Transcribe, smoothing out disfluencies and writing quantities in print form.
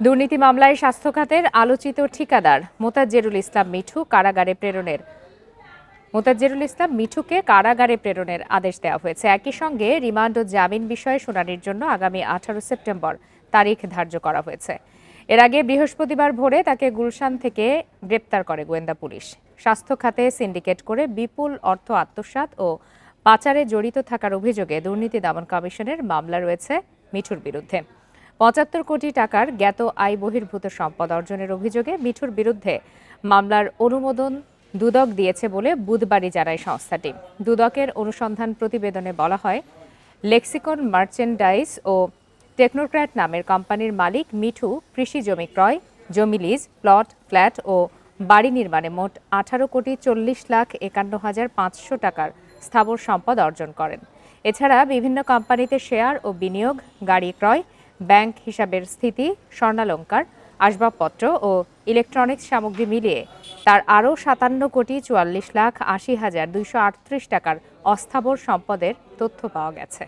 দুর্নীতি মামলায় স্বাস্থ্য খাতের আলোচিত ঠিকাদার মোতাজ্জেরুল ইসলাম মিঠুকে কারাগারে প্রেরণের আদেশ দেওয়া হয়েছে। একই সঙ্গে রিমান্ড ও জামিন বিষয়ে শুনানির জন্য আগামী 18 সেপ্টেম্বর তারিখ ধার্য করা হয়েছে। এর আগে বৃহস্পতিবার ভোরে তাকে গুলশান থেকে গ্রেপ্তার করে গোয়েন্দা পুলিশ। স্বাস্থ্য খাতে সিন্ডিকেট করে বিপুল অর্থ আত্মসাৎ ও পাচারে জড়িত থাকার অভিযোগে দুর্নীতি দমন কমিশনের মামলা রয়েছে মিঠুর বিরুদ্ধে। ৭৫ কোটি টাকার জ্ঞাত আয় বহির্ভূত সম্পদ অর্জনের অভিযোগে মিঠুর বিরুদ্ধে মামলার অনুমোদন দুদক দিয়েছে বলে বুধবারই জানায় সংস্থাটি। দুদকের অনুসন্ধান প্রতিবেদনে বলা হয়, লেক্সিকন মার্চেন্ডাইজ ও টেকনোক্র্যাট নামের কোম্পানির মালিক মিঠু কৃষি জমি ক্রয়, জমি লিজ, প্লট, ফ্ল্যাট ও বাড়ি নির্মাণে মোট 18,51,51,500 টাকার স্থাবর সম্পদ অর্জন করেন। এছাড়া বিভিন্ন কোম্পানিতে শেয়ার ও বিনিয়োগ, গাড়ি ক্রয়, ব্যাংক হিসাবের স্থিতি, স্বর্ণালংকার, আসবাবপত্র ও ইলেকট্রনিক্স সামগ্রী মিলিয়ে তার আরও 57,44,80,238 টাকার অস্থাবর সম্পদের তথ্য পাওয়া গেছে।